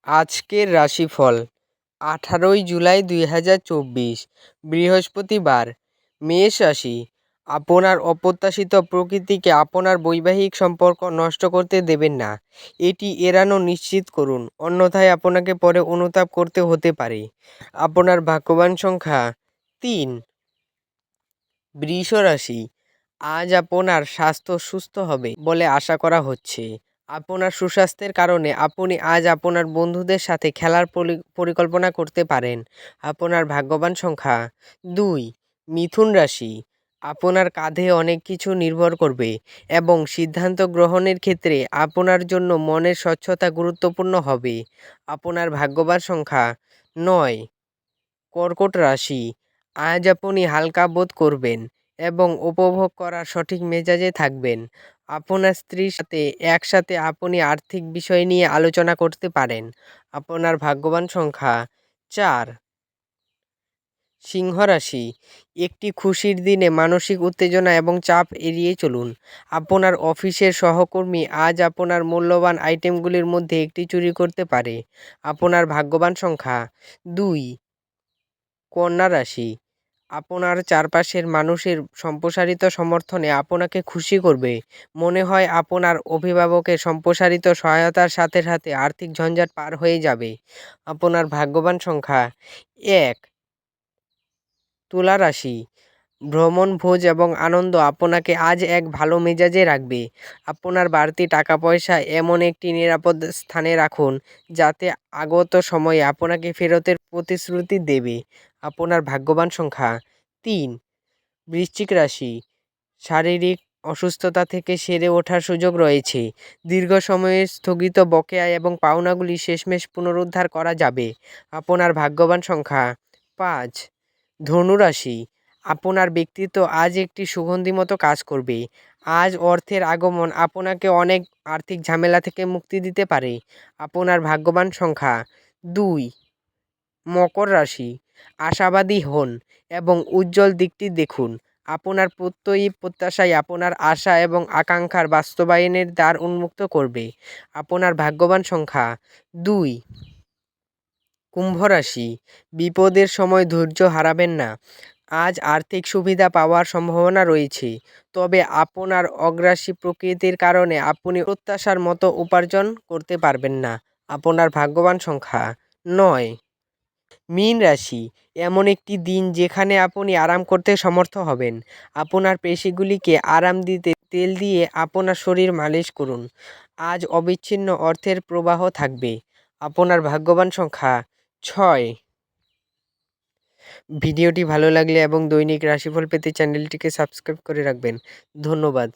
আজকের রাশিফল 18ই জুলাই 2024, বৃহস্পতিবার। মেষ রাশি। আপনার অপ্রত্যাশিত প্রকৃতিকে আপনার বৈবাহিক সম্পর্ক নষ্ট করতে দেবেন না। এটি এড়ানো নিশ্চিত করুন, অন্যথায় আপনাকে পরে অনুতাপ করতে হতে পারে। আপনার ভাগ্যবান সংখ্যা 3। বৃষ রাশি। আজ আপনার স্বাস্থ্য সুস্থ হবে বলে আশা করা হচ্ছে। আপনার সুস্বাস্থ্যের কারণে আপনি আজ আপনার বন্ধুদের সাথে খেলার পরিকল্পনা করতে পারেন। আপনার ভাগ্যবান সংখ্যা 2। মিথুন রাশি। আপনার কাঁধে অনেক কিছু নির্ভর করবে এবং সিদ্ধান্ত গ্রহণের ক্ষেত্রে আপনার জন্য মনের স্বচ্ছতা গুরুত্বপূর্ণ হবে। আপনার ভাগ্যবান সংখ্যা 9। কর্কট রাশি। আজ আপনি হালকা বোধ করবেন এবং উপভোগ করার সঠিক মেজাজে থাকবেন। আপনার স্ত্রীর সাথে একসাথে আপনি আর্থিক বিষয় নিয়ে আলোচনা করতে পারেন। আপনার ভাগ্যবান সংখ্যা 4। সিংহ রাশি। একটি খুশির দিনে মানসিক উত্তেজনা এবং চাপ এড়িয়ে চলুন। আপনার অফিসের সহকর্মী আজ আপনার মূল্যবান আইটেমগুলির মধ্যে একটি চুরি করতে পারে। আপনার ভাগ্যবান সংখ্যা 2। কন্যা রাশি। আপনার চারপাশের মানুষের সম্প্রসারিত সমর্থনে আপনাকে খুশি করবে। মনে হয় আপনার অভিভাবকের সম্প্রসারিত সহায়তার সাথে সাথে আর্থিক ঝঞ্ঝাট পার হয়ে যাবে। আপনার ভাগ্যবান সংখ্যা 1। তুলা রাশি। ভ্রমণ, ভোজ এবং আনন্দ আপনাকে আজ এক ভালো মেজাজে রাখবে। আপনার বাড়তি টাকা পয়সা এমন একটি নিরাপদ স্থানে রাখুন যাতে আগত সময়ে আপনাকে ফেরতের প্রতিশ্রুতি দেবে। আপনার ভাগ্যবান সংখ্যা 3। বৃশ্চিক রাশি। শারীরিক অসুস্থতা থেকে সেরে ওঠার সুযোগ রয়েছে। দীর্ঘ সময়ের স্থগিত বকেয়া এবং পাওনাগুলি শেষমেশ পুনরুদ্ধার করা যাবে। আপনার ভাগ্যবান সংখ্যা 5। ধনু রাশি। আপনার ব্যক্তিত্ব আজ একটি সুগন্ধি মতো কাজ করবে। আজ অর্থের আগমন আপনাকে অনেক আর্থিক ঝামেলা থেকে মুক্তি দিতে পারে। আপনার ভাগ্যবান সংখ্যা 2। মকর রাশি। আশাবাদী হন এবং উজ্জ্বল দিকটি দেখুন। আপনার প্রত্যয়ী প্রত্যাশাই আপনার আশা এবং আকাঙ্ক্ষার বাস্তবায়নের দ্বার উন্মুক্ত করবে। আপনার ভাগ্যবান সংখ্যা 2। কুম্ভ রাশি। বিপদের সময় ধৈর্য হারাবেন না। আজ আর্থিক সুবিধা পাওয়ার সম্ভাবনা রয়েছে, তবে আপনার অগ্রাসী প্রকৃতির কারণে আপনি প্রত্যাশার মতো উপার্জন করতে পারবেন না। আপনার ভাগ্যবান সংখ্যা 9। মীন রাশি। এমন একটি দিন যেখানে আপনি আরাম করতে সমর্থ হবেন। আপনার পেশিগুলিকে আরাম দিতে তেল দিয়ে আপনার শরীর মালিশ করুন। আজ অবিচ্ছিন্ন অর্থের প্রবাহ থাকবে। আপনার ভাগ্যবান সংখ্যা 6। ভিডিওটি ভালো লাগলে এবং দৈনিক রাশিফল পেতে চ্যানেলটিকে সাবস্ক্রাইব করে রাখবেন। ধন্যবাদ।